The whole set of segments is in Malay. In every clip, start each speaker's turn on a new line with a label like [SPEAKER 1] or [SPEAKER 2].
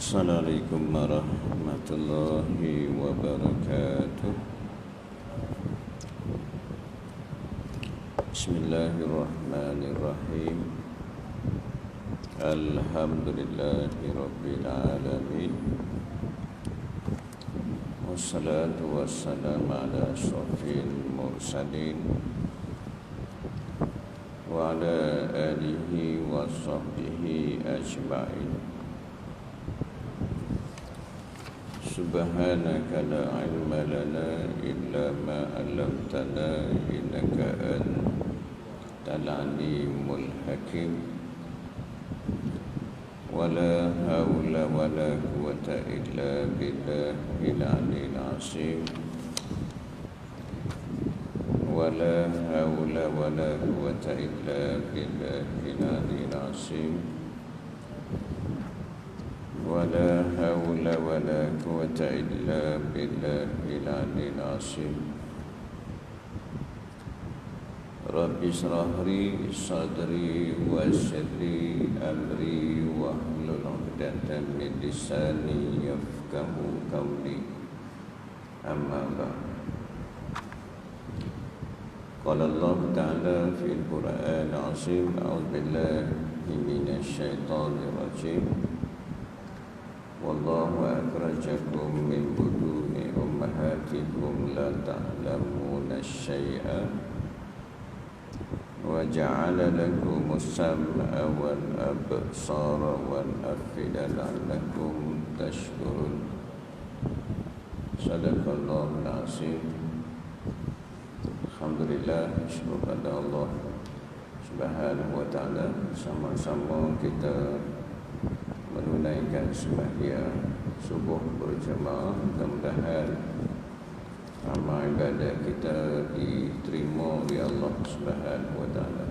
[SPEAKER 1] Assalamualaikum warahmatullahi wabarakatuh. Bismillahirrahmanirrahim. Alhamdulillahi rabbil alamin. Wassalatu wassalamu ala asyrafil mursalin wa ala alihi wa sahbihi ajma'in. Subhanaka la ilma lana illa ma 'allamtana innaka antal alimul hakim. Wala haula wala quwwata illa billahil aliyyil azim. Wala haula wala quwwata illa billahil aliyyil azim. Wala haula wala quwwata illa billahil aliyyil azim. Rabbi shrah li sadri wa yassir li amri wahlul 'uqdatam min lisani yafqahu qawli. Amma ba'd. Qala Allah ta'ala fil Qur'anil 'azim. A'udzu billahi minasy syaithanir rajim. Wallahu akhrajakum min butuni ummahatikum la ta'lamuna syai'an wa ja'ala lakumus sam'a wal absara wal af'idata la'allakum tashkurun. Sadaqallahul azim. Alhamdulillah, syukur pada Allah Subhanahu wa ta'ala. Sama-sama kita menunaikan sembahyang subuh berjamaah. Mudah-mudahan amal ibadah kita diterima oleh Allah Subhanahu wa taala.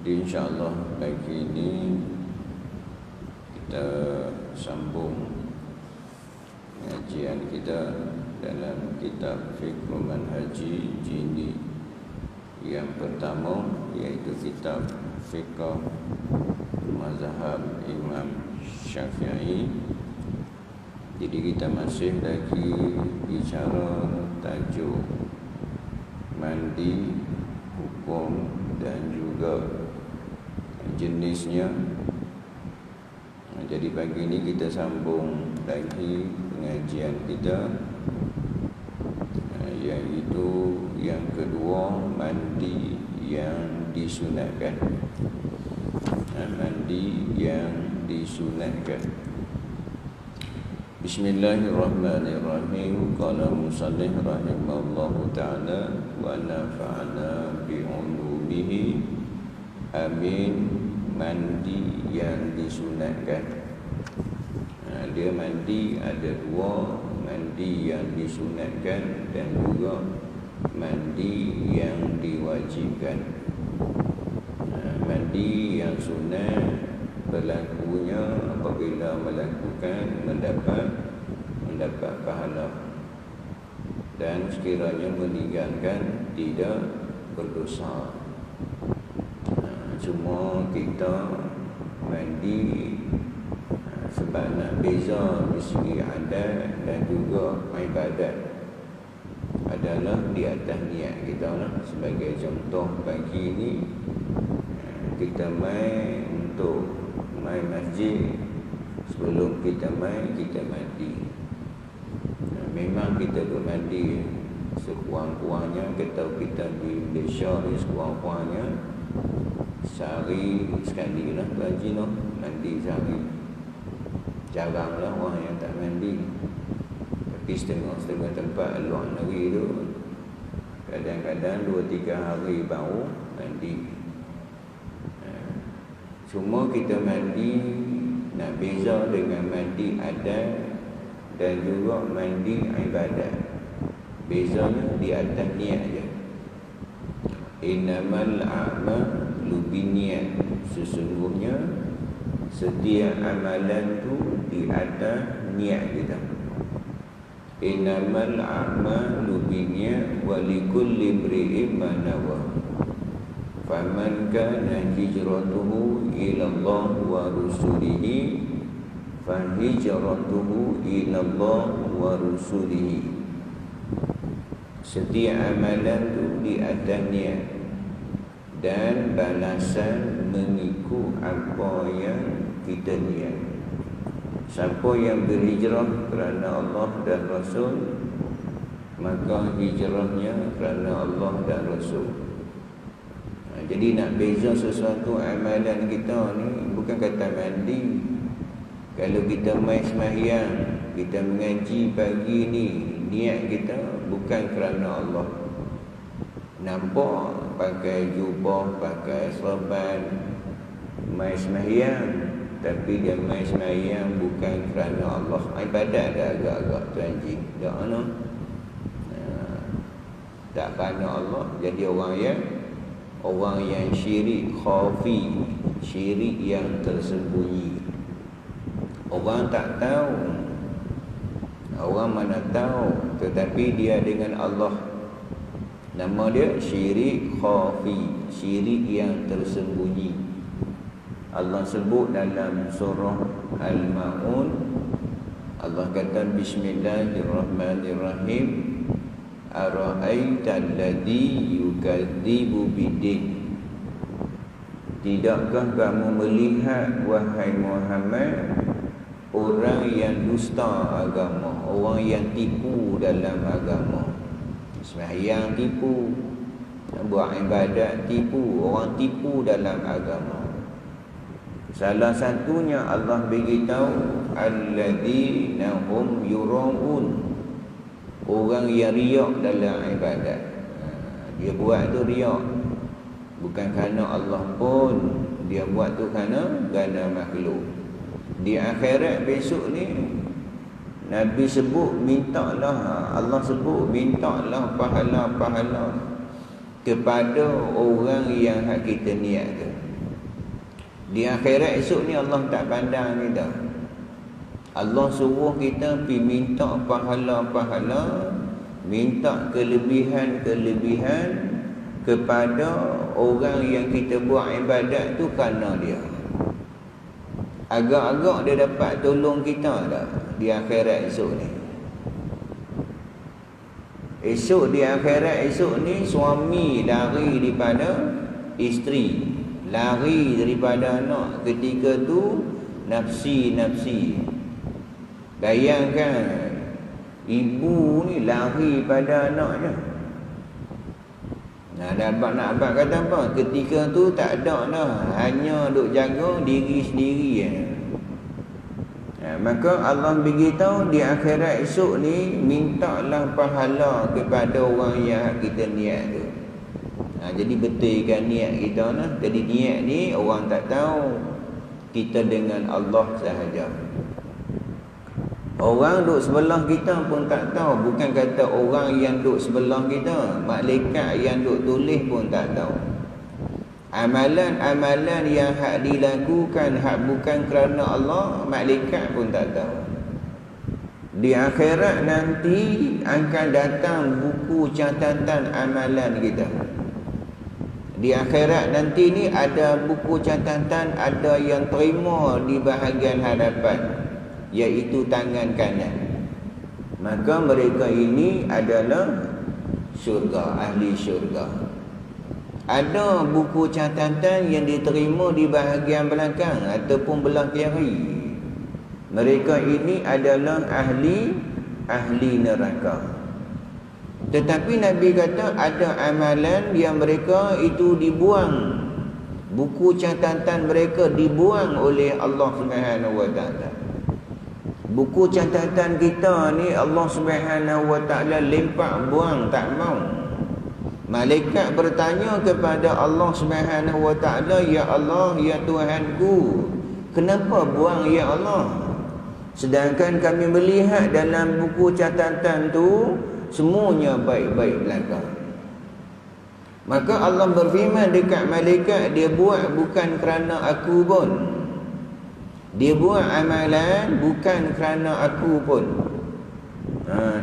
[SPEAKER 1] Insya-Allah pagi ini kita sambung pengajian kita dalam kitab Fiqh Manhaji jilid yang pertama, iaitu kitab Fiqh Mazhab Imam Syafi'i. Jadi kita masih lagi bicara tajuk mandi, hukum dan juga jenisnya. Jadi pagi ini kita sambung lagi pengajian kita, iaitu yang kedua, mandi yang disunatkan. Mandi yang disunatkan. Bismillahirrahmanirrahim. Qala musannif rahimahullahu ta'ala wa nafa'ana bi'ulumihi. Amin. Mandi yang disunatkan. Dia mandi ada dua, mandi yang disunatkan dan juga mandi yang diwajibkan. Mandi yang sunat berlakunya apabila melakukan mendapat pahala, dan sekiranya meninggalkan tidak berdosa. Cuma kita mandi sebab nak beza dari segi adat dan juga ibadat adalah di atas niat kita lah. Sebagai contoh pagi ini kita mai untuk mai masjid. Sebelum kita mai, kita mandi. Memang kita bermandi sekurang-kurangnya, kita di Malaysia ni sekurang-kurangnya sehari sekali lah haji noh, mandi sehari. Jaranglah orang yang tak mandi. Tapi setengah-setengah tempat luar negeri tu kadang-kadang 2-3 hari baru mandi. Cuma kita mandi nak beza dengan mandi adat dan juga mandi ibadat. Bezanya di atas niat je. Innamal a'malu binniyat. Sesungguhnya setiap amalan tu di atas niat kita. Innamal a'malu binniyat wa likulli imri'in ma nawa. faman kana hijratuhu ila Allah wa rusulihi fa hijratuhu ila Allah wa rusulihi. Setiap amalan tu di atas niat dan balasan mengikut apa yang kita niat. Siapa yang berhijrah kerana Allah dan Rasul, maka hijrahnya kerana Allah dan Rasul. Jadi nak beza sesuatu amalan kita ni bukan kata mandi. Kalau kita mai sembahyang, kita mengaji pagi ni, niat kita bukan kerana Allah. Nampak pakai jubah, pakai serban, mai sembahyang, tapi dia mai sembahyang bukan kerana Allah. Ibadat dah agak-agak tuan-ji. Tak ana. Tak kerana Allah, jadi orang yang syirik khafi, syirik yang tersembunyi. Orang tak tahu, orang mana tahu, tetapi dia dengan Allah. Nama dia syirik khafi, syirik yang tersembunyi. Allah sebut dalam surah Al-Ma'un, Allah kata Bismillahirrahmanirrahim, Ara'aita alladhi yukadzibu biddin. Tidakkah kamu melihat, wahai Muhammad, orang yang dusta agama, orang yang tipu dalam agama. Sembahyang tipu, buat ibadat tipu, orang tipu dalam agama. Salah satunya Allah beritahu alladzina hum yura'un, orang yang riak dalam ibadat. Dia buat tu riak, bukan kerana Allah pun, dia buat tu kerana makhluk. Di akhirat besok ni Nabi sebut mintalah, Allah sebut mintalah pahala-pahala kepada orang yang hak kita niat tu. Di akhirat esok ni Allah tak pandang kita. Allah suruh kita pergi minta pahala-pahala, minta kelebihan-kelebihan kepada orang yang kita buat ibadat tu kerana dia. Agak-agak dia dapat tolong kita tak di akhirat esok ni? Esok di akhirat esok ni, suami lari daripada isteri, lari daripada anak. Ketika tu nafsi-nafsi. Bayangkan ibu ni lari pada anaknya. Nak abang kata apa? Ketika tu tak ada dah, hanya duk jaga diri sendiri. Maka Allah beritahu di akhirat esok ni, mintalah pahala kepada orang yang kita niat tu. Jadi betulkan niat kita lah. Jadi niat ni orang tak tahu, kita dengan Allah sahaja. Orang duduk sebelah kita pun tak tahu. Bukan kata orang yang duduk sebelah kita, malaikat yang duduk tulis pun tak tahu. Amalan-amalan yang hak dilakukan hak bukan kerana Allah, malaikat pun tak tahu. Di akhirat nanti akan datang buku catatan amalan kita. Di akhirat nanti ni ada buku catatan, ada yang terima di bahagian hadapan, iaitu tangan kanan. Maka mereka ini adalah syurga, ahli syurga. Ada buku catatan yang diterima di bahagian belakang ataupun belah kiri. Mereka ini adalah ahli neraka. Tetapi Nabi kata ada amalan yang mereka itu dibuang. Buku catatan mereka dibuang oleh Allah Subhanahu wa taala. Buku catatan kita ni Allah Subhanahu wa taala lempak buang, tak mau. Malaikat bertanya kepada Allah Subhanahu wa taala, ya Allah, ya Tuhanku, kenapa buang ya Allah? Sedangkan kami melihat dalam buku catatan tu semuanya baik-baik belaka. Maka Allah berfirman dekat malaikat, dia buat bukan kerana aku pun. Dia buat amalan bukan kerana aku pun.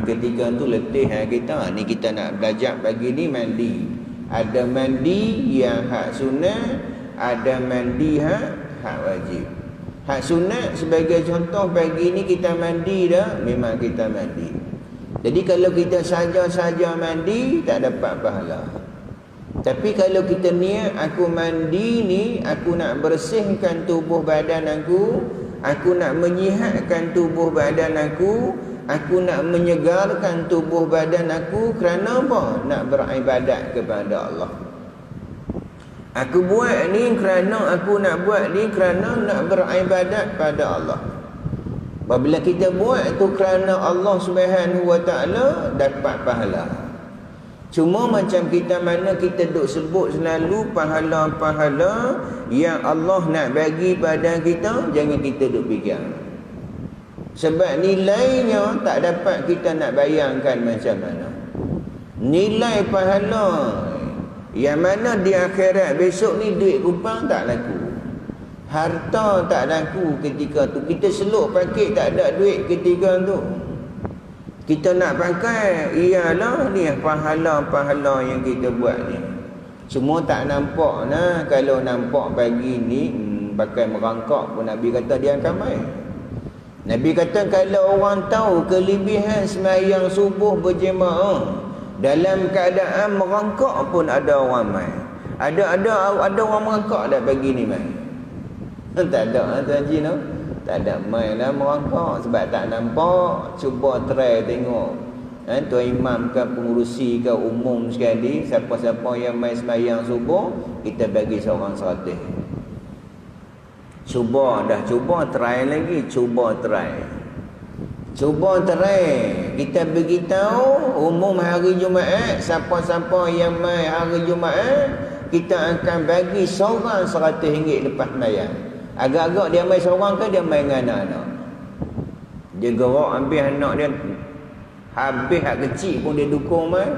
[SPEAKER 1] Ketika tu letih kita. Ni kita nak belajar pagi ni mandi. Ada mandi yang hak sunnah, ada mandi hak wajib. Hak sunat sebagai contoh pagi ni kita mandi dah, memang kita mandi. Jadi kalau kita saja-saja mandi tak dapat pahala. Tapi kalau kita niat aku mandi ni, aku nak bersihkan tubuh badan aku nak menyihatkan tubuh badan aku nak menyegarkan tubuh badan aku kerana apa? Nak beribadat kepada Allah. Aku buat ni kerana aku nak buat ni kerana nak beribadat pada Allah. Apabila kita buat tu kerana Allah Subhanahu Wa Taala, dapat pahala. Cuma macam kita mana kita duk sebut selalu pahala-pahala yang Allah nak bagi pada kita, jangan kita duk fikir. Sebab nilainya tak dapat kita nak bayangkan macam mana. Nilai pahala yang mana di akhirat besok ni duit kupang tak laku. Harta tak laku ketika tu. Kita seluk pakai tak ada duit ketika tu. Kita nak pakai, ialah ni pahala-pahala yang kita buat ni. Semua tak nampak nah. Kalau nampak pagi ni pakai merangkak pun Nabi kata dia akan main. Nabi kata kalau orang tahu kelebihan sembahyang subuh berjemaah, dalam keadaan merangkak pun ada orang main. Ada orang merangkak dah pagi ni main. Tak ada Tuan Haji no? Tak ada main lah merangkak sebab tak nampak. Cuba try tengok. Tuan Imam ke pengurusi ke umum sekali, siapa-siapa yang main sembahyang subuh, kita bagi seorang 100. Cuba try lagi, cuba try. Kita beritahu umum hari Jumaat, siapa-siapa yang main hari Jumaat, kita akan bagi seorang RM100 lepas sembahyang. Agak-agak dia main seorang ke dia main dengan anak-anak. Dia gerak habis anak dia, habis hak kecil pun dia dukung main.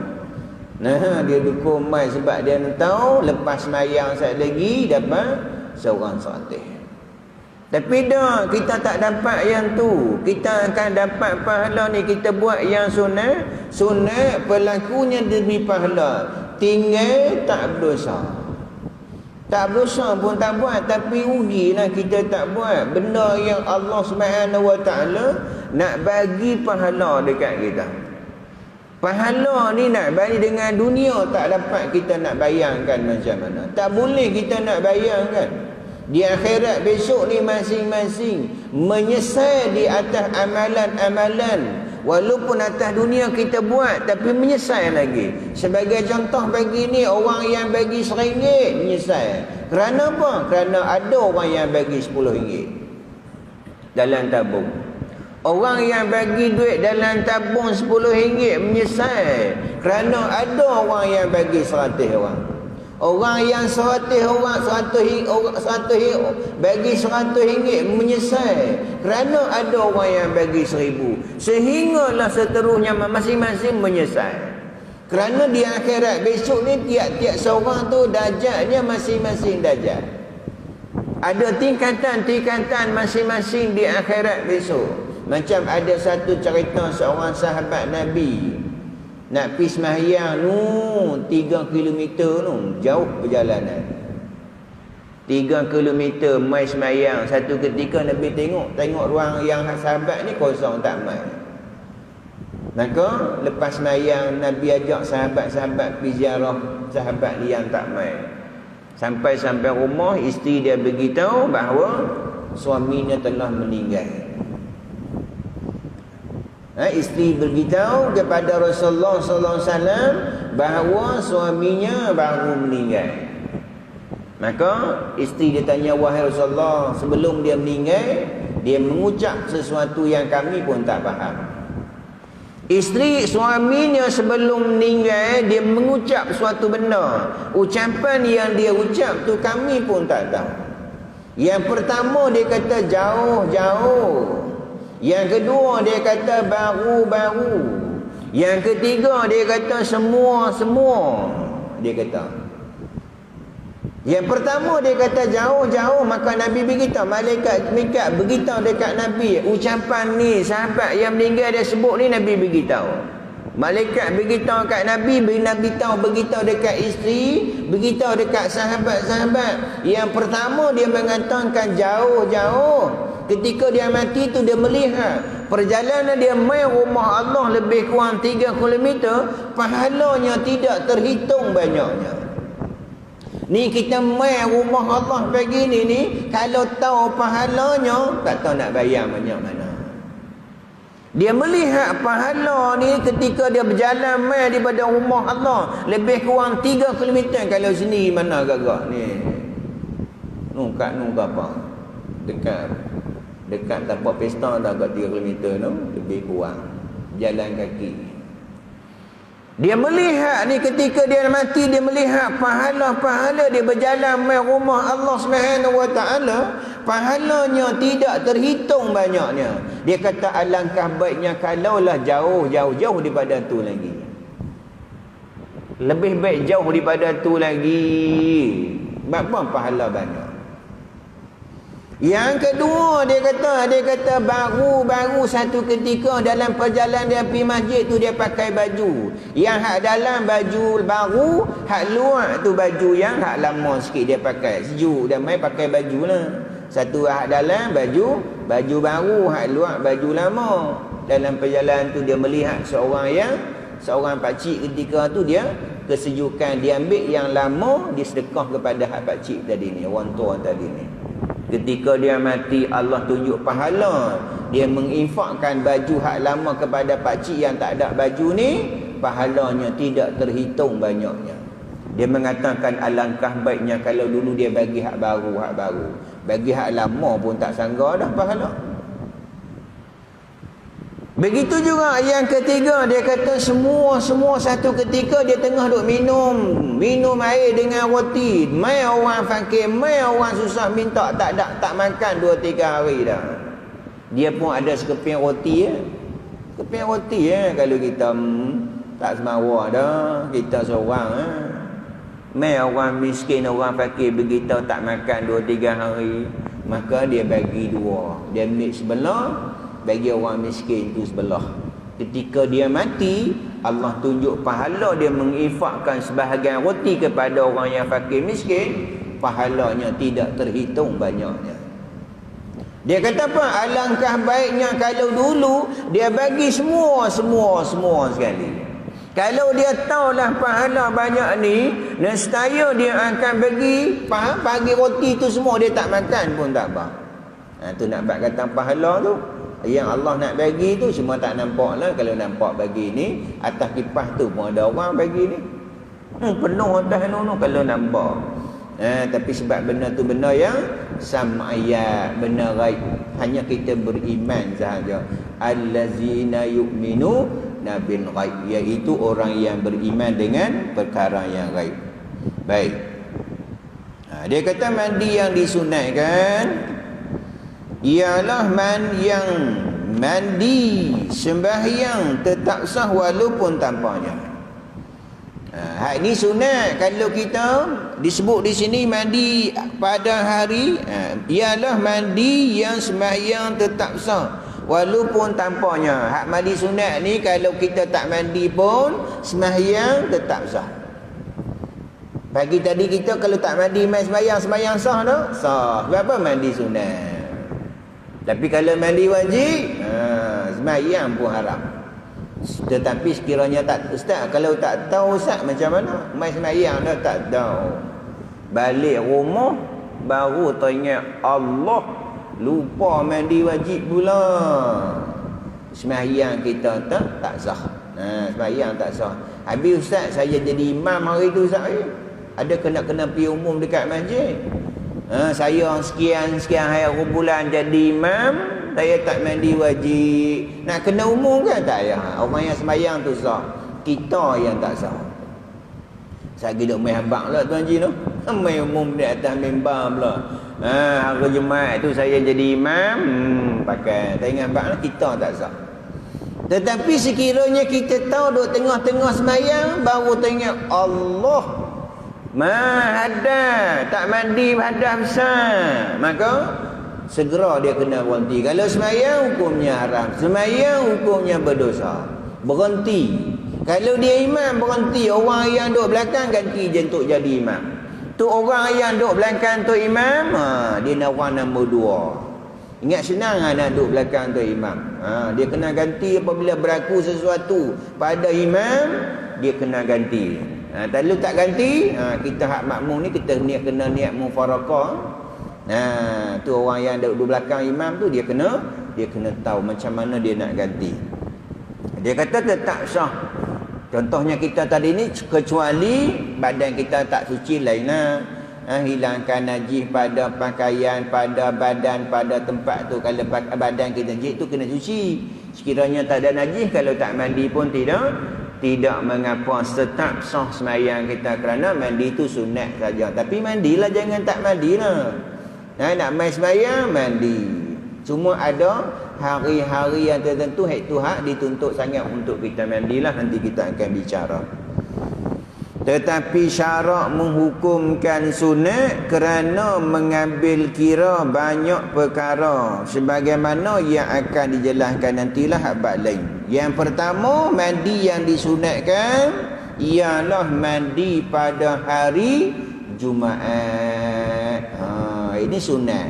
[SPEAKER 1] Nah, dia dukung main sebab dia tahu lepas sembahyang sekali lagi dapat seorang 100. Tapi dah kita tak dapat yang tu. Kita akan dapat pahala ni kita buat yang sunat. Sunat pelakunya demi pahala. Tinggal tak berdosa. Tak berdosa pun tak buat, tapi rugilah kita tak buat benda yang Allah Subhanahu Wa Taala nak bagi pahala dekat kita. Pahala ni nak bagi dengan dunia tak dapat kita nak bayangkan macam mana. Tak boleh kita nak bayangkan. Di akhirat besok ni masing-masing menyesal di atas amalan-amalan. Walaupun atas dunia kita buat, tapi menyesal lagi. Sebagai contoh pagi ni, orang yang bagi RM1 menyesal. Kerana apa? Kerana ada orang yang bagi RM10 dalam tabung. Orang yang bagi duit dalam tabung RM10 menyesal. Kerana ada orang yang bagi 100 orang. Orang yang 100 orang bagi RM100 menyesal kerana ada orang yang bagi 1000. Sehinggalah seterusnya masing-masing menyesal. Kerana di akhirat besok ni tiap-tiap seorang tu darjatnya masing-masing darjat. Ada tingkatan-tingkatan masing-masing di akhirat besok. Macam ada satu cerita seorang sahabat Nabi nak pergi sembahyang 3 kilometer jauh perjalanan. 3 kilometer mai sembahyang. Satu ketika Nabi tengok ruang yang sahabat ni kosong tak mai. Maka lepas sembahyang Nabi ajak sahabat-sahabat pergi ziarah sahabat dia yang tak mai. Sampai rumah, isteri dia beritahu bahawa suaminya telah meninggal. Isteri beritahu kepada Rasulullah sallallahu alaihi wasallam bahawa suaminya baru meninggal. Maka isteri dia tanya, wahai Rasulullah, sebelum dia meninggal dia mengucap sesuatu yang kami pun tak faham. Isteri suaminya sebelum meninggal dia mengucap suatu benda. Ucapan yang dia ucap tu kami pun tak tahu. Yang pertama dia kata jauh-jauh. Yang kedua dia kata baru-baru. Yang ketiga dia kata semua-semua. Dia kata. Yang pertama dia kata jauh-jauh, maka Nabi beritahu, malaikat beritahu dekat Nabi, ucapan ni sahabat yang meninggal dia sebut ni Nabi beritahu. Malaikat beritahu kat Nabi, Nabi tahu beritahu dekat isteri, beritahu dekat sahabat-sahabat. Yang pertama dia mengatakan jauh-jauh. Ketika dia mati tu dia melihat perjalanan dia mai rumah Allah lebih kurang 3 km, pahalanya tidak terhitung banyaknya. Ni kita mai rumah Allah pagi ni, kalau tahu pahalanya tak tahu nak bayar banyak mana. Dia melihat pahala ni ketika dia berjalan mai daripada rumah Allah lebih kurang 3 km. Kalau sini mana gagak ni? Kat apa? Dekat tapak pesta dah agak 3 km tu, lebih kurang. Jalan kaki. Dia melihat ni ketika dia mati, dia melihat pahala-pahala dia berjalan mai rumah Allah Subhanahu Wa Taala, pahalanya tidak terhitung banyaknya. Dia kata alangkah baiknya kalaulah jauh daripada tu lagi. Lebih baik jauh daripada tu lagi. Apa pahala banyak. Yang kedua dia kata baru satu ketika dalam perjalanan dia pergi masjid tu dia pakai baju. Yang hak dalam baju baru, hak luar tu baju yang hak lama sikit dia pakai. Sejuk dia mai pakai baju lah. Satu hak dalam baju baru, hak luar baju lama. Dalam perjalanan tu dia melihat seorang pakcik ketika tu dia kesejukan, dia ambil yang lama dia sedekah kepada hak pakcik tadi ni, orang tua tadi ni. Ketika dia mati, Allah tunjuk pahala. Dia menginfakkan baju hak lama kepada pakcik yang tak ada baju ni, pahalanya tidak terhitung banyaknya. Dia mengatakan alangkah baiknya kalau dulu dia bagi hak baru. Bagi hak lama pun tak sangka dah pahala. Begitu juga yang ketiga, dia kata semua satu ketika dia tengah duk minum air dengan roti. Mai orang fakir, mai orang susah minta tak makan 2-3 hari dah. Dia pun ada sekeping roti Sekeping roti kalau kita tak semawa dah, kita seorang Mai orang miskin, orang fakir begitu tak makan 2-3 hari, maka dia bagi 2. Dia ambil sebelah, bagi orang miskin tu sebelah. Ketika dia mati, Allah tunjuk pahala dia menginfakkan sebahagian roti kepada orang yang fakir miskin, pahalanya tidak terhitung banyaknya. Dia kata apa? Alangkah baiknya kalau dulu dia bagi semua sekali. Kalau dia tahulah pahala banyak ni, nescaya dia akan bagi roti tu semua, dia tak makan pun tak apa. Tu nak buat kata pahala tu. Yang Allah nak bagi tu semua tak nampak lah. Kalau nampak bagi ni, atas kipas tu pun ada orang bagi ni. Penuh atas ni kalau nampak. Tapi sebab benda tu benda yang sam'iyat, benda ghaib. Hanya kita beriman sahaja. Allazina yu'minu bil ghaib, iaitu orang yang beriman dengan perkara yang ghaib. Baik. Dia kata mandi yang disunatkan ialah mandi sembahyang tetap sah walaupun tanpanya. Hak ni sunat. Kalau kita disebut di sini mandi pada hari, ialah mandi yang sembahyang tetap sah walaupun tanpanya. Hak mandi sunat ni kalau kita tak mandi pun sembahyang tetap sah. Pagi tadi kita kalau tak mandi mai sembahyang sah tak? Sah. Sebab apa? Mandi sunat. Tapi kalau mandi wajib, sembahyang pun haram. Tetapi sekiranya tak, ustaz, kalau tak tahu ustaz macam mana? Mai sembahyang dah tak tahu. Balik rumah baru teringat Allah, lupa mandi wajib pula. Sembahyang kita tak sah. Sembahyang tak sah. Habis ustaz saya jadi imam hari tu ustaz. Ada kena pergi umum dekat masjid. Saya sekian hari bulan jadi imam, saya tak mandi wajib. Nak kena umum kan? Tak payah. Orang yang sembahyang tu sah, kita yang tak sah. Saya duduk main habak lah Tuan Haji tu. Main umum di atas mimbar pula. Hari Jumaat tu saya jadi imam, pakai tak ingat habak lah, kita tak sah. Tetapi sekiranya kita tahu duduk tengah-tengah sembahyang, baru tengok Allah hadas, tak mandi hadas besar, maka segera dia kena berhenti. Kalau sembahyang hukumnya haram, sembahyang hukumnya berdosa, berhenti. Kalau dia imam berhenti, orang yang duduk belakang ganti je untuk jadi imam. Tu orang yang duduk belakang tu imam, dia nak orang nombor 2. Ingat senang nak duduk belakang tu imam. Dia kena ganti apabila berlaku sesuatu pada imam, dia kena ganti. Kalau tak ganti, kita hak makmum ni kita kena niat mufarakah. Tu orang yang duduk belakang imam tu dia kena tahu macam mana dia nak ganti. Dia kata tetap sah. Contohnya kita tadi ni kecuali badan kita tak suci lainlah. Hilangkan najis pada pakaian, pada badan, pada tempat tu. Kalau badan kita najis tu kena suci. Sekiranya tak ada najis, kalau tak mandi pun tidak mengapa, tetap sah sembahyang kita, kerana mandi itu sunat saja. Tapi mandilah, jangan tak mandilah. Nak main sembahyang, mandi. Cuma ada hari-hari yang tertentu, itu hak dituntut sangat untuk kita mandilah. Nanti kita akan bicara. Tetapi syarak menghukumkan sunat kerana mengambil kira banyak perkara, sebagaimana yang akan dijelaskan nantilah bab lain. Yang pertama, mandi yang disunatkan ialah mandi pada hari Jumaat. Ini sunat.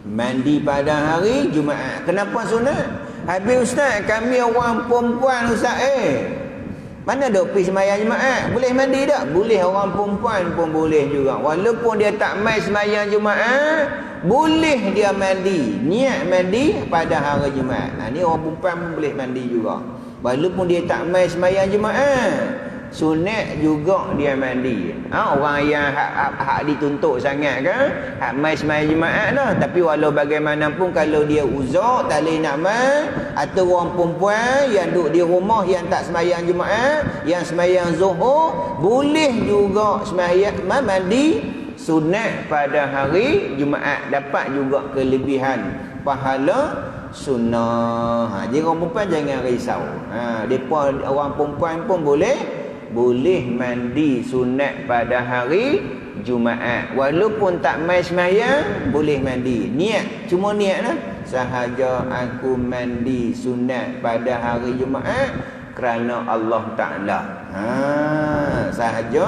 [SPEAKER 1] Mandi pada hari Jumaat. Kenapa sunat? Habis ustaz, kami orang perempuan ustaz. Mana ada pergi sembahyang Jumaat? Boleh mandi tak? Boleh, orang perempuan pun boleh juga. Walaupun dia tak mai sembahyang Jumaat, boleh dia mandi. Niat mandi pada hari Jumaat. Ni orang perempuan pun boleh mandi juga. Walaupun dia tak mai sembahyang Jumaat, sunat juga dia mandi. Orang yang hak dituntut sangat kan, hak mai sembahyang Jumaat lah. Tapi walau bagaimanapun, kalau dia uzur tak boleh nak mai, atau orang perempuan yang duduk di rumah yang tak sembahyang Jumaat, yang sembahyang Zuhur, boleh juga sembahyang mandi sunat pada hari Jumaat, dapat juga kelebihan pahala sunnah. Jadi orang perempuan jangan risau. Depa orang perempuan pun boleh mandi sunat pada hari Jumaat. Walaupun tak mai sembahyang, boleh mandi. Niat, cuma niatlah. Sahaja aku mandi sunat pada hari Jumaat kerana Allah Ta'ala. Sahaja.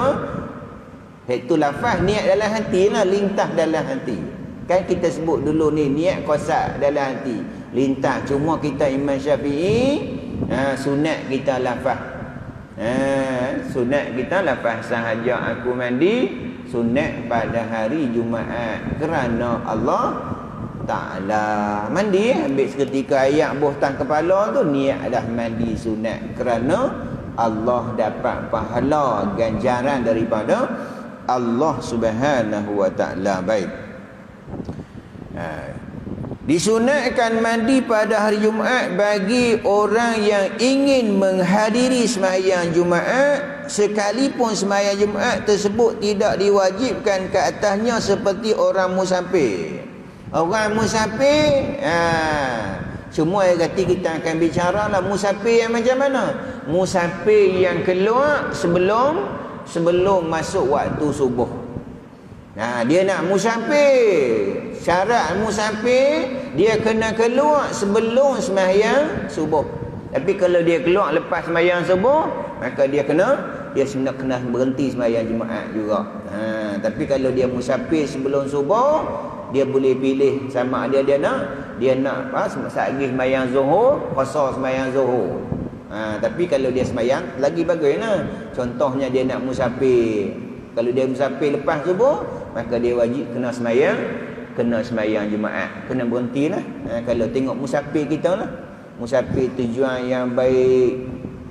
[SPEAKER 1] Itu lafaz niat dalam hati lah, lintas dalam hati. Kan kita sebut dulu ni, niat kosak dalam hati, lintas. Cuma kita Imam Syafi'i, sunat kita lafaz. Sunat kita lafaz sahaja aku mandi sunat pada hari Jumaat kerana Allah Ta'ala. Mandi ambil seketika air buh tang kepala tu, niat dah mandi sunat kerana Allah dapat pahala ganjaran daripada Allah Subhanahu wa Ta'ala. Baik. Disunatkan mandi pada hari Jumaat bagi orang yang ingin menghadiri sembahyang Jumaat, sekalipun sembahyang Jumaat tersebut tidak diwajibkan ke atasnya seperti orang musafir. Orang musafir, semua yang kata kita akan bicara lah musafir yang macam mana. Musafir yang keluar sebelum masuk waktu subuh. Dia nak musafir. Syarat musafir, dia kena keluar sebelum sembahyang subuh. Tapi kalau dia keluar lepas sembahyang subuh, maka dia kena berhenti sembahyang Jumaat juga. Tapi kalau dia musafir sebelum subuh, dia boleh pilih sama ada dia nak satgi sembahyang Zuhur, qasar sembahyang Zuhur. Tapi kalau dia sembahyang lagi baguslah. Contohnya dia nak musafir. Kalau dia musafir lepas subuh, maka dia wajib kena sembahyang Jumaat, kena berhentilah. Kalau tengok musafir kita lah, musafir tujuan yang baik,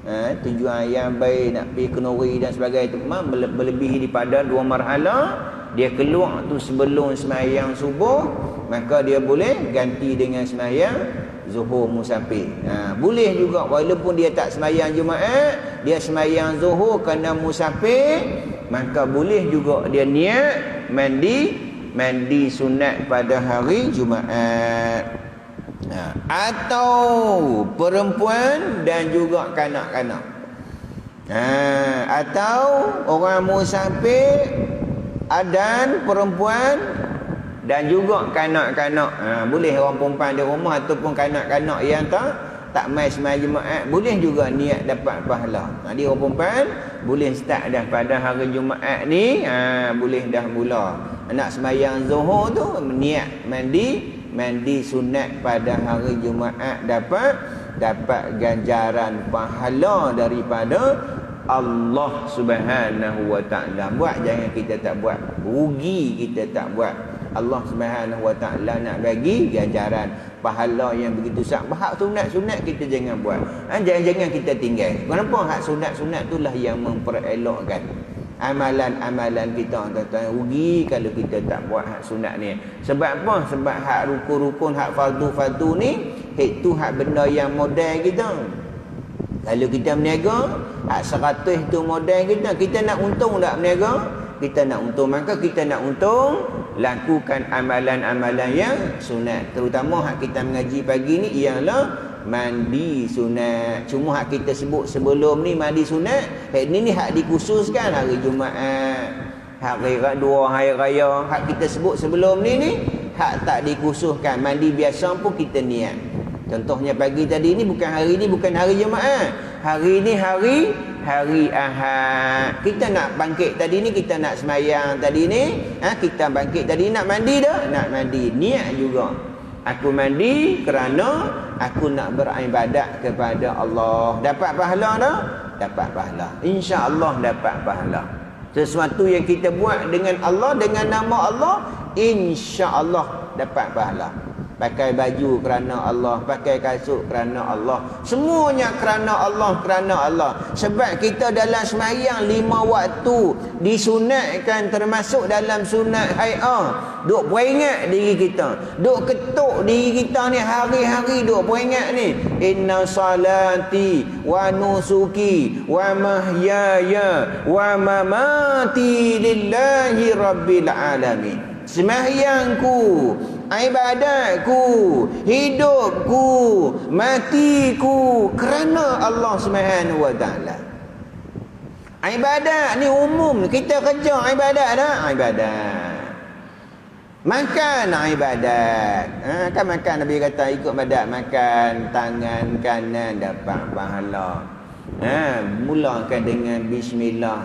[SPEAKER 1] nak pergi ke Nuri dan sebagainya itu melebihi daripada 2 marhala, dia keluar tu sebelum sembahyang subuh, maka dia boleh ganti dengan sembahyang Zuhur musafir. Boleh juga walaupun dia tak sembahyang Jumaat, dia sembahyang Zuhur kerana musafir, maka boleh juga dia niat mandi sunat pada hari Jumaat. Atau perempuan dan juga kanak-kanak. Atau orang musafir dan perempuan dan juga kanak-kanak. Boleh orang perempuan di rumah ataupun kanak-kanak yang tak mai sembahyang Jumaat, boleh juga niat dapat pahala. Dia orang perempuan boleh start dah pada hari Jumaat ni, boleh dah mula. Nak sembahyang Zuhur tu niat mandi sunat pada hari Jumaat, dapat ganjaran pahala daripada Allah Subhanahu wa taala. Buat jangan kita tak buat, rugi kita tak buat. Allah Subhanahu wa taala nak bagi ganjaran pahala yang begitu sangat. Hak sunat-sunat kita jangan buat. Jangan kita tinggal. Kenapa? Hak sunat-sunat itulah yang memperelokkan amalan-amalan kita. Tuan-tuan, rugi kalau kita tak buat hak sunat ni. Sebab apa? Sebab hak rukun-rukun, hak fardu-fardu ni, itu hak benda yang modal kita. Kalau kita berniaga, hak 100 tu modal kita. Kita nak untung tak berniaga? Kita nak untung, maka kita nak untung, lakukan amalan-amalan yang sunat. Terutama hak kita mengaji pagi ni ialah mandi sunat. Cuma hak kita sebut sebelum ni mandi sunat, ni hak dikhususkan hari Jumaat, hari dua hari raya. Hak kita sebut sebelum ni hak tak dikhususkan. Mandi biasa pun kita niat. Contohnya pagi tadi ni bukan hari ni, bukan hari Jumaat. Hari ni hari Ahad. Kita nak bangkit tadi ni, kita nak semayang tadi ni, kita bangkit tadi nak mandi dah, nak mandi. Niat juga. Aku mandi kerana aku nak beribadat kepada Allah. Dapat pahala dah? Dapat pahala. Insya-Allah dapat pahala. Sesuatu yang kita buat dengan Allah, dengan nama Allah, insya-Allah dapat pahala. Pakai baju kerana Allah, pakai kasut kerana Allah, semuanya kerana Allah. Sebab kita dalam sembahyang 5 waktu disunatkan, termasuk dalam sunat hai'ah, duk peringat diri kita, duk ketuk diri kita ni hari-hari, duk peringat ni, inna salati wa nusuki wa mahyaya wa mamati lillahi rabbil alamin. Sembahyangku, ibadatku, hidupku, matiku kerana Allah Subhanahu wa taala. Ibadat ni umum, kita kerja ibadat dah, ibadat. Makan ibadat. Kan makan, Nabi kata ikut badat makan, tangan kanan dapat pahala. Mulakan dengan bismillah.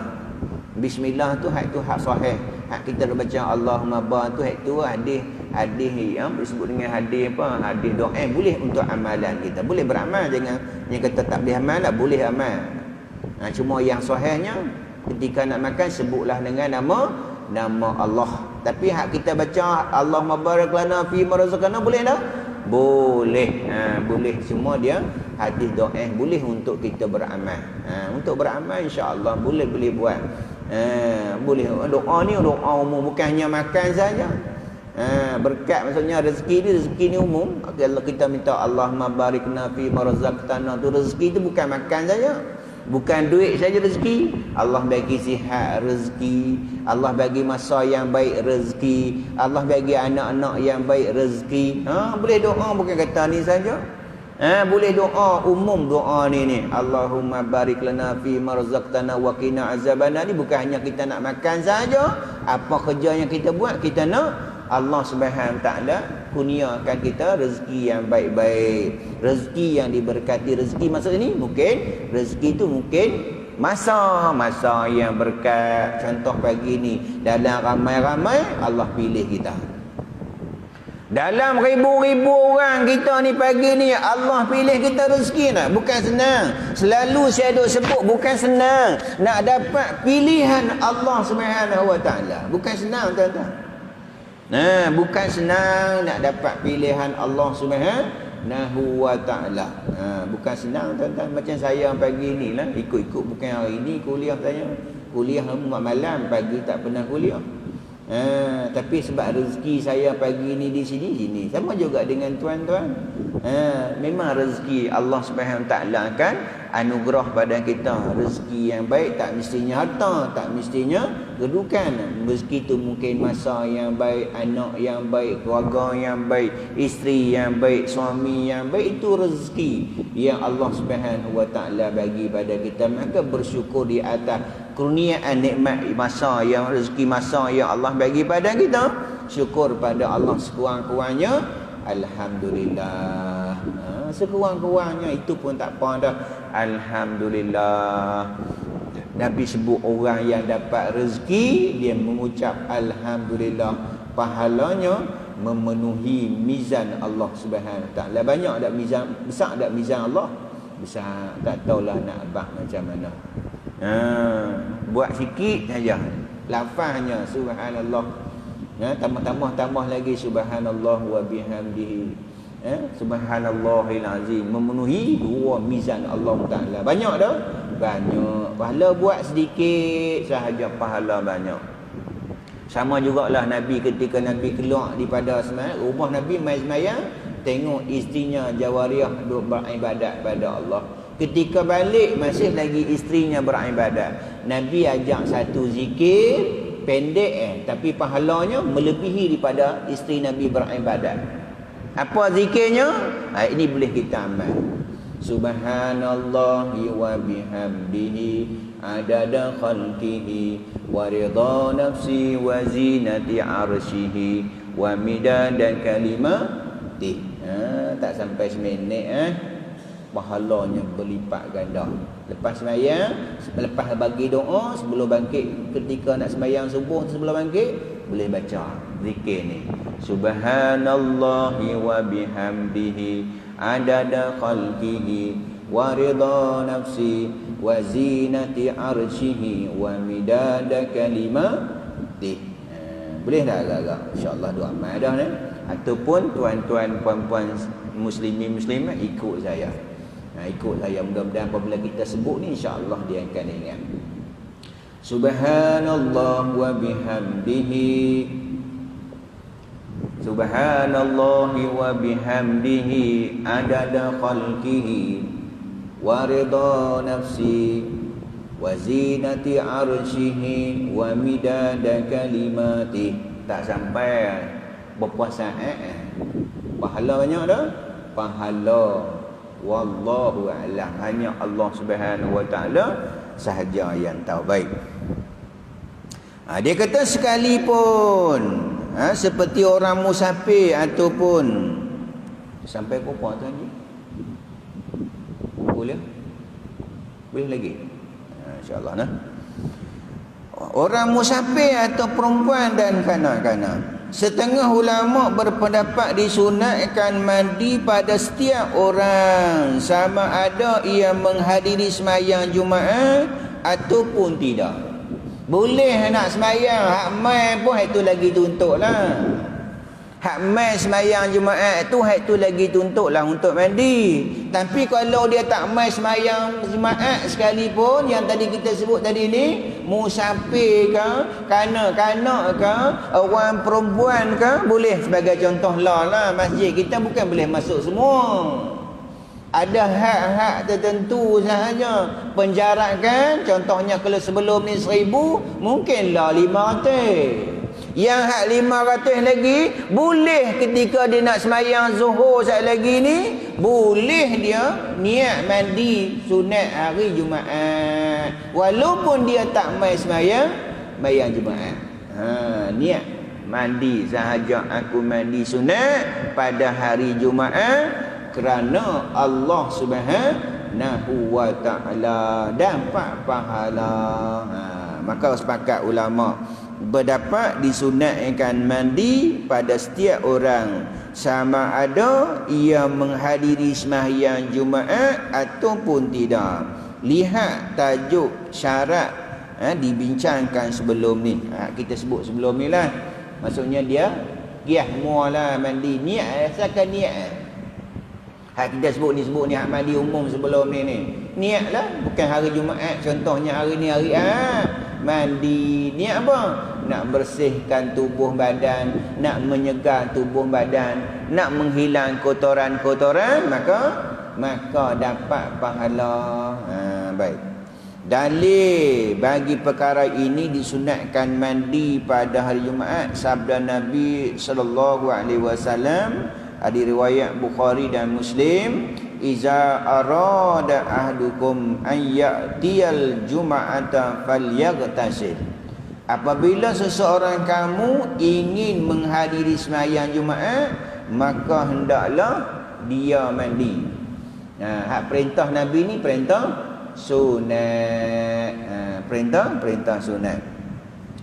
[SPEAKER 1] Bismillah tu hak sahih. Hak kita baca Allahumma ba tu hak tu hadis yang disebut dengan hadis apa? Hadis doa. Boleh untuk amalan kita. Boleh beramal, jangan yang kata tak boleh amal lah, boleh amal. Cuma yang sahihnya ketika nak makan sebutlah dengan nama Allah. Tapi hak kita baca Allahumma barik lana fi ma razaqana boleh tak? Boleh. Boleh, semua dia hadis doa, boleh untuk kita beramal. Untuk beramal insya-Allah boleh buat. Boleh. Doa ni doa umum, bukan hanya makan saja. Berkat maksudnya rezeki ni umum. Kalau kita minta Allahumma barikna fi ma razaqtana, tu rezeki tu bukan makan saja, bukan duit saja rezeki. Allah bagi sihat rezeki, Allah bagi masa yang baik rezeki, Allah bagi anak-anak yang baik rezeki. Boleh doa, bukan kata ni saja. Boleh doa umum, doa ni Allahumma barik lana fi ma razaqtana wa qina azabana. Ni bukan hanya kita nak makan saja. Apa kerja yang kita buat, kita nak Allah Subhanahu taala kurniakan kita rezeki yang baik-baik, rezeki yang diberkati. Rezeki maksud ni mungkin rezeki tu mungkin masa-masa yang berkat. Contoh pagi ni dalam ramai-ramai Allah pilih kita. Dalam ribu-ribu orang kita ni pagi ni Allah pilih kita rezeki nak. Bukan senang. Selalu saya duk sebut bukan senang nak dapat pilihan Allah Subhanahu wa taala. Bukan senang tuan-tuan. Bukan senang nak dapat pilihan Allah Subhanahu wa taala. Bukan senang tuan-tuan. Macam saya pagi ni lah ikut-ikut, bukan hari ni kuliah saya. Kuliah malam, pagi tak pernah kuliah. Tapi sebab rezeki saya pagi ni di sini sama juga dengan tuan-tuan. Memang rezeki Allah Subhanahu taala kan anugerah pada kita. Rezeki yang baik tak mestinya harta, tak mestinya kedudukan. Rezeki tu mungkin masa yang baik, anak yang baik, keluarga yang baik, isteri yang baik, suami yang baik. Itu rezeki yang Allah Subhanahu wa taala bagi pada kita. Maka bersyukur di atas kurniaan nikmat masa yang rezeki masa yang Allah bagi pada kita. Syukur pada Allah sekurang-kurangnya. Alhamdulillah. Sekurang-kurangnya itu pun tak apa dah. Alhamdulillah. Nabi sebut orang yang dapat rezeki, dia mengucap Alhamdulillah, pahalanya memenuhi mizan Allah Subhanahu Wa Taala. Banyak tak mizan? Besar tak mizan Allah? Besar. Tak tahulah nak abang macam mana. Buat sikit saja. Lafaznya subhanallah. Tambah lagi subhanallah wa bihamdihi. Subhanallahil azim, memenuhi dua mizan Allah Taala. Banyak dah? Banyak. Pahala buat sedikit sahaja, pahala banyak. Sama jugalah Nabi ketika Nabi keluar daripada rumah Nabi mai sembahyang, tengok isterinya Jawariyah duk beribadat pada Allah. Ketika balik masih lagi isterinya beribadat. Nabi ajak satu zikir pendek tapi pahalanya melebihi daripada isteri Nabi beribadat. Apa zikirnya? Ini boleh kita amal. Subhanallahi wa bihamdihi adada khalqihi wa ridha nafsi wa zinati arsyihi wa midada kalimatihi. Tak sampai seminit pahalanya berlipat ganda. Lepas sembahyang, lepas bagi doa, sebelum bangkit, ketika nak sembahyang subuh sebelum bangkit, boleh baca zikir ni. Subhanallahi wa bihamdihi adada khalqihi wa ridha nafsi wa zinati arsyihi wa midada kalimatihi. Boleh tak agak-agak? InsyaAllah dua amal dah ni. Ataupun tuan-tuan puan-puan muslimin muslimat ikut saya. Ikut saya, mudah-mudahan apabila kita sebut ni insya-Allah dia akan ingat. Subhanallah wa bihamdihi. Subhanallahi wa bihamdihi adada khalqihi wa ridha nafsi wa zinati arsyihi wa midada kalimatihi. Tak sampai berapa saat pahala banyak dah. Pahala wallahu a'lam, hanya Allah Subhanahu Wa Taala sahaja yang tahu. Baik. Dia kata sekalipun seperti orang musafir ataupun sampai berapa tu lagi? Boleh? Boleh lagi? InsyaAllah nah. Orang musafir atau perempuan dan kanak-kanak. Setengah ulama berpendapat disunatkan mandi pada setiap orang, sama ada ia menghadiri sembahyang Jumaat ataupun tidak. Boleh nak sembahyang, hak mai pun itu lagi tuntutlah. Hak mai sembahyang Jumaat tu, hak tu lagi tuntutlah untuk mandi. Tapi kalau dia tak mai sembahyang Jumaat sekalipun, yang tadi kita sebut tadi ni, musafir ke, kanak-kanak ke, orang perempuan ke, boleh sebagai contoh lah. Masjid kita bukan boleh masuk semua. Ada hak-hak tertentu sahaja. Penjarakan, contohnya kalau sebelum ni 1,000, mungkinlah 500. Yang hak 500 lagi, boleh ketika dia nak sembahyang zuhur saat lagi ni, boleh dia niat mandi sunat hari Jumaat. Walaupun dia tak mai sembahyang Jumaat. Niat mandi sahaja, aku mandi sunat pada hari Jumaat kerana Allah Subhanahu Wa Taala dapat pahala. Maka sepakat ulama berdapat disunatkan mandi pada setiap orang, sama ada ia menghadiri sembahyang Jumaat ataupun tidak. Lihat tajuk syarat dibincangkan sebelum ni. Kita sebut sebelum ni lah. Maksudnya dia giah mualah mandi, niat asalkan niat. Kita sebut ni hak mandi umum sebelum ni. Niatlah, bukan hari Jumaat. Contohnya hari ni hari mandi, niat apa? Nak bersihkan tubuh badan, nak menyegar tubuh badan, nak menghilang kotoran-kotoran, maka dapat pahala. Baik. Dalil bagi perkara ini disunatkan mandi pada hari Jumaat, sabda Nabi sallallahu alaihi wasallam di riwayat Bukhari dan Muslim, iza arada ahdukum an ya'tiyal jum'ata falyaghtasil. Apabila seseorang kamu ingin menghadiri sembahyang Jumaat, maka hendaklah dia mandi. Hak perintah Nabi ni perintah sunat. Perintah sunat.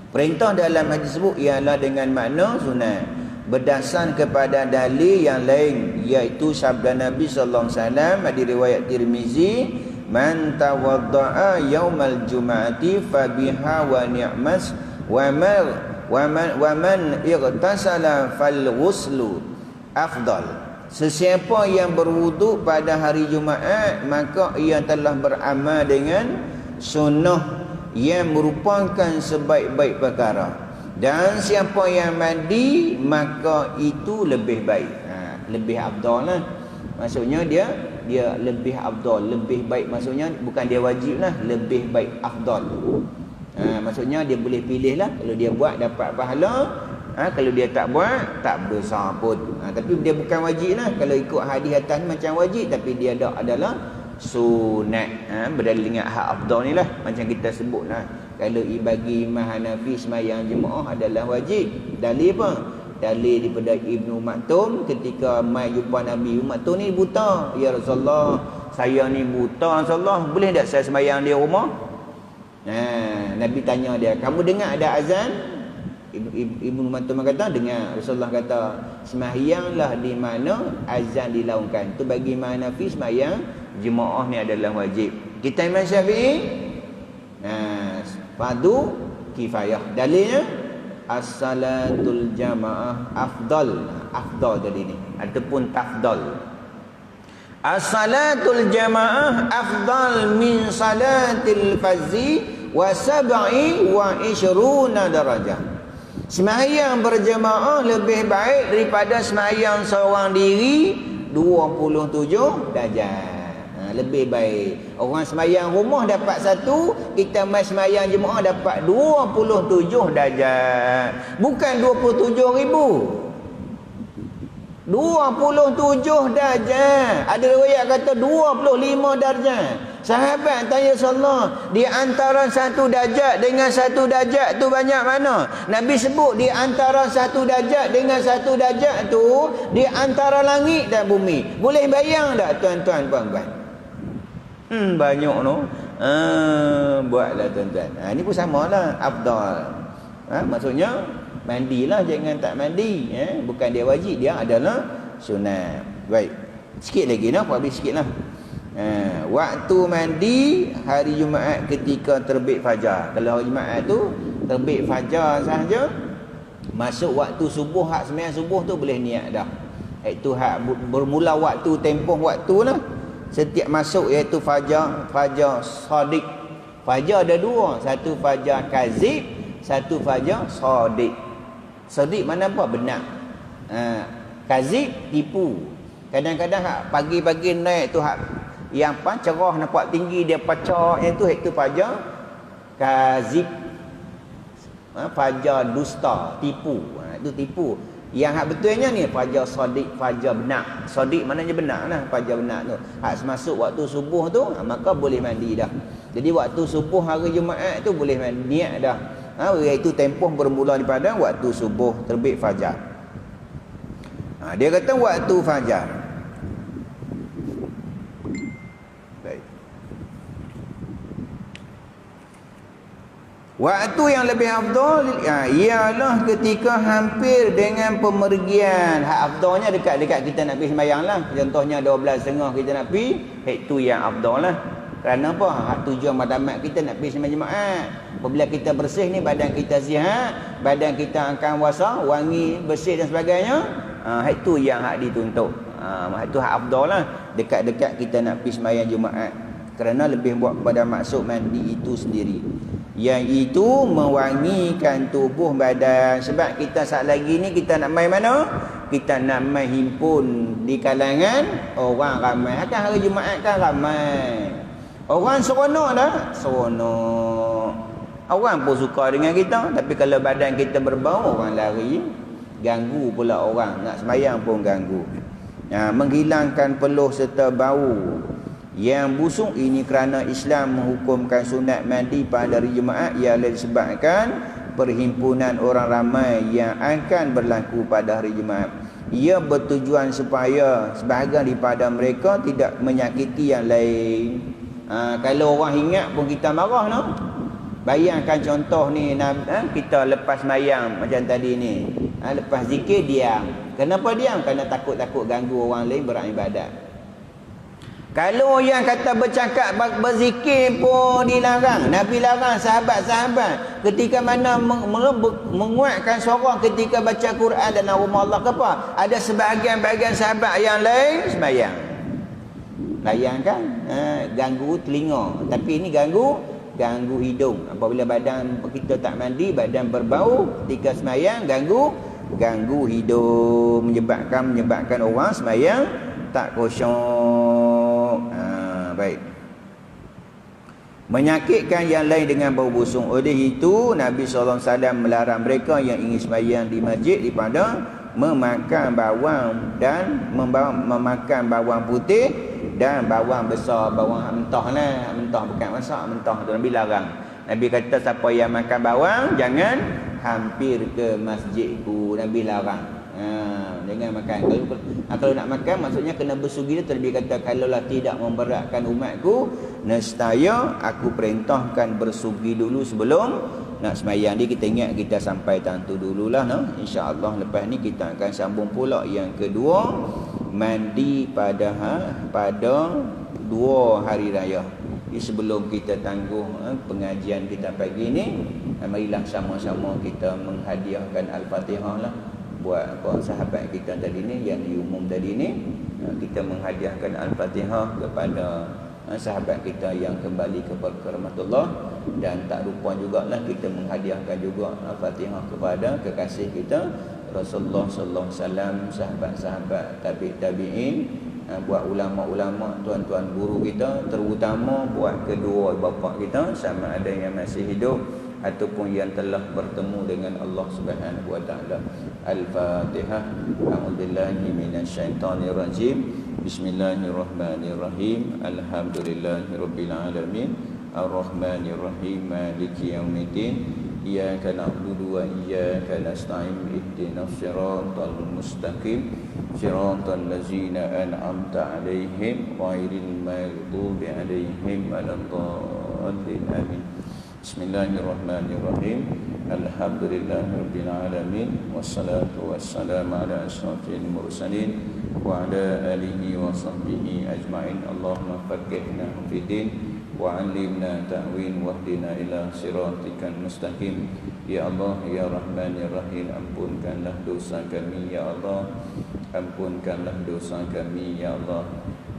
[SPEAKER 1] Perintah dalam hadis sebut ialah dengan makna sunat, berdasar kepada dalil yang lain, iaitu sabda Nabi sallallahu alaihi wasallam di riwayat Tirmizi, man tawaddaa yaumal jum'ati fabiha wa ni'mas wa man igtasala fal ghuslu afdal. Sesiapa yang berwuduk pada hari Jumaat, maka ia telah beramal dengan sunnah yang merupakan sebaik-baik perkara, dan siapa yang mandi maka itu lebih baik. Lebih afdal lah. Maksudnya dia lebih afdal, lebih baik, maksudnya bukan dia wajib lah, lebih baik afdal. Maksudnya dia boleh pilih lah, kalau dia buat dapat pahala, kalau dia tak buat tak besar pun. Tapi dia bukan wajib lah. Kalau ikut hadis atas ni macam wajib, tapi dia adalah sunat. Berdalil dengan hak afdal ni lah, macam kita sebut lah, kalau bagi Imam Hanafi sembahyang jemaah adalah wajib. Dalil apa? Dalil daripada Ibnu Maktum ketika mai jumpa Nabi. Ibnu Maktum ni buta. Ya Rasulullah, saya ni buta Rasulullah, boleh tak saya sembahyang di rumah? Nabi tanya dia, kamu dengar ada azan? Ibnu Maktum kata dengar. Rasulullah kata, sembahyanglah di mana azan dilaungkan. Tu bagi Imam Hanafi sembahyang jemaah ni adalah wajib. Kita Imam Syafi'i fardu kifayah. Dalilnya as-salatul jamaah afdal. Afdal tadi ni ataupun tafdal. As-salatul jamaah afdal min salatil fardhi wa sab'i wa ishruna darajah. Sembahyang berjemaah lebih baik daripada sembahyang seorang diri 27 darjat. Lebih baik. Orang sembahyang rumah dapat 1, kita mai sembahyang jemaah dapat 27 darjat. Bukan 27,000. 27 darjat. Ada riwayat kata 25 darjat. Sahabat tanya Rasulullah, di antara 1 darjat dengan 1 darjat tu banyak mana? Nabi sebut di antara 1 darjat dengan 1 darjat tu di antara langit dan bumi. Boleh bayang tak tuan-tuan puan-puan? Banyak no. Buatlah tuan-tuan. Ini pun samalah afdal. Maksudnya mandilah, jangan tak mandi. Bukan dia wajib, dia adalah sunat. Baik. Sikit lagi nak, habis sikitlah. Waktu mandi hari Jumaat ketika terbit fajar. Kalau hari Jumaat tu terbit fajar sahaja, masuk waktu subuh, hak sembahyang subuh tu boleh niat dah. Itu hak bermula waktu, tempoh waktu lah. Setiap masuk iaitu fajar sadiq. Fajar ada 2, satu fajar kazib, satu fajar sadiq. Sadiq mana apa? Benar. Kazib tipu. Kadang-kadang hak pagi-pagi naik tu hak yang cerah nampak tinggi, dia pacak yang tu, itu fajar kazib. Fajar dusta, tipu. Itu tipu. Yang hak betulnya ni fajar sadiq, fajar benar. Sadiq maknanya benar lah, fajar benar tu. Hak masuk waktu subuh tu, maka boleh mandi dah. Jadi waktu subuh hari Jumaat tu boleh mandi, niat dah. Iaitu tempoh bermula daripada waktu subuh terbit fajar. Dia kata waktu fajar. Waktu yang lebih afdal ialah ketika hampir dengan pemergian. Hak afdalnya dekat-dekat kita nak pergi sembahyang lah. Contohnya 12.30 kita nak pergi, itu yang afdal lah. Kerana apa? Hak tujuan madamat kita nak pergi sembahyang Jumaat. Apabila kita bersih ni, badan kita sihat, badan kita akan wasa, wangi, bersih dan sebagainya. Itu yang hak dituntut. Itu hak afdal lah. Dekat-dekat kita nak pergi sembahyang Jumaat. Kerana lebih buat kepada maksud mandi itu sendiri, yang itu mewangikan tubuh badan. Sebab kita saat lagi ni kita nak main mana? Kita nak main himpun di kalangan orang ramai. Kan hari Jumaat kan ramai. Orang seronok dah, seronok. Orang pun suka dengan kita, tapi kalau badan kita berbau, orang lari. Ganggu pula orang, nak sembahyang pun ganggu. Menghilangkan peluh serta bau yang busuk ini kerana Islam menghukumkan sunat mandi pada hari Jumaat ialah disebabkan perhimpunan orang ramai yang akan berlaku pada hari Jumaat. Ia bertujuan supaya sebahagian daripada mereka tidak menyakiti yang lain. Kalau orang ingat pun kita marah, no? Bayangkan contoh ni, kita lepas mayang macam tadi ni, lepas zikir diam. Kenapa diam? Kerana takut-takut ganggu orang lain beribadat. Kalau yang kata bercakap berzikir pun dilarang. Nabi larang sahabat-sahabat ketika mana menguatkan suara ketika baca Quran dan nama Allah ke apa? Ada sebahagian-bahagian sahabat yang lain sembahyang. Bayangkan, ganggu telinga, tapi ini ganggu hidung. Apabila badan kita tak mandi, badan berbau ketika sembahyang, ganggu hidung, menyebabkan orang sembahyang tak khusyuk. Baik. Menyakitkan yang lain dengan bau busung. Oleh itu Nabi SAW melarang mereka yang ingin sembahyang di masjid daripada memakan bawang dan memakan bawang putih dan bawang besar, bawang mentah lah. Mentah bukan masak, mentah tu Nabi larang. Nabi kata siapa yang makan bawang jangan hampir ke masjidku. Nabi larang. Jangan makan. Kalau nak makan maksudnya kena bersugi. Terlebih kata kalaulah tidak memberatkan umatku, nescaya aku perintahkan bersugi dulu sebelum nak sembahyang. Dia kita ingat kita sampai tentu dululah, no? Insya-Allah lepas ni kita akan sambung pula yang kedua, mandi pada 2 hari raya. Jadi sebelum kita tangguh pengajian kita pagi ni, marilah sama-sama kita menghadiahkan Al-Fatihah lah buat sahabat kita tadi ni yang diumum tadi ni. Kita menghadiahkan Al-Fatihah kepada sahabat kita yang kembali kepada rahmatullah, dan tak lupa jugalah kita menghadiahkan juga Al-Fatihah kepada kekasih kita Rasulullah sallallahu alaihi wasallam, sahabat-sahabat tabi'in, buat ulama-ulama, tuan-tuan guru kita, terutama buat kedua bapa kita sama ada yang masih hidup ataupun yang telah bertemu dengan Allah Subhanahu wa taala. Al-Fatihah. A'udzubillahi minasyaitonir rajim. Bismillahirrahmanirrahim. Alhamdulillahirabbil alamin. Ar-Rahmanir Rahim. Maliki yaumiddin. Iyyaka na'budu wa iyyaka nasta'in. Ihdinas siratal mustaqim. Siratal ladzina an'amta 'alaihim ghairil maghdubi 'alaihim waladdallin. Amin. Bismillahirrahmanirrahim. Alhamdulillahirabbil alamin. Wassalatu wassalamu ala asyrafil mursalin wa ala alihi wa sahbihi ajma'in. Allahumma faqihna fid din wa 'allimna ta'wil wahdina ila siratikal mustaqim. Ya Allah, ya Rahman, ya Rahim, ampunkanlah dosa kami ya Allah. Ampunkanlah dosa kami ya Allah.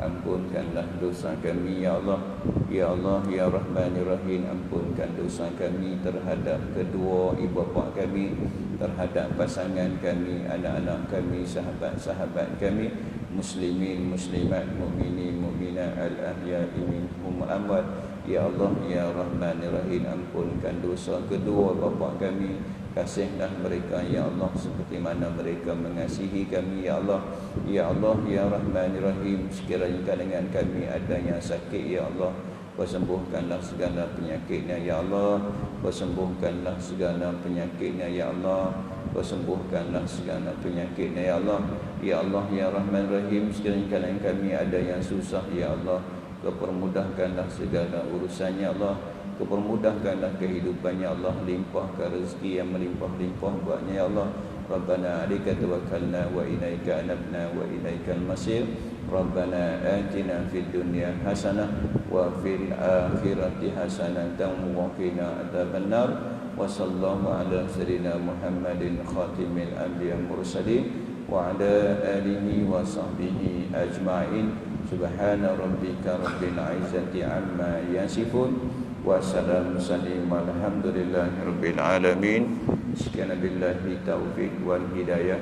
[SPEAKER 1] Ampunkanlah dosa kami ya Allah. Ya Allah, ya Rahman, ya Rahim, ampunkan dosa kami terhadap kedua ibu bapa kami, terhadap pasangan kami, anak-anak kami, sahabat-sahabat kami, muslimin, muslimat, mukminin, mukminat, al-ahya'i minhum amwat. Ya Allah, ya Rahman, ya Rahim, ampunkan dosa kedua bapa kami. Kasihlah mereka ya Allah seperti mana mereka mengasihi kami ya Allah. Ya Allah, ya Rahman, ya Rahim, sekiranya kalangan kami ada yang sakit ya Allah, sembuhkanlah segala penyakitnya ya Allah. Sembuhkanlah segala penyakitnya ya Allah. Sembuhkanlah segala penyakitnya ya Allah. Ya Allah, ya Rahman, Rahim, sekiranya kalangan kami ada yang susah ya Allah, permudahkanlah segala urusannya Allah. Permudahkanlah kehidupannya Allah. Limpahkan rezeki yang melimpah-limpah buatnya ya Allah. Rabbana 'alaika tawakkalna wa ilaika anabna wa ilaikal masir. Rabbana atina fid dunya hasanah wa fil akhirati hasanah wa qina adzabannar. Wa sallallahu ala sayyidina Muhammadin khatimil anbiya mursalin wa ala alihi wa sahbihi ajma'in. Subhana rabbika rabbil izzati amma yasifun. Wassalamualaikum warahmatullahi wabarakatuh. Sekian billahi taufiq wal hidayah.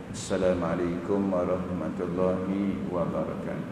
[SPEAKER 1] Assalamualaikum warahmatullahi wabarakatuh.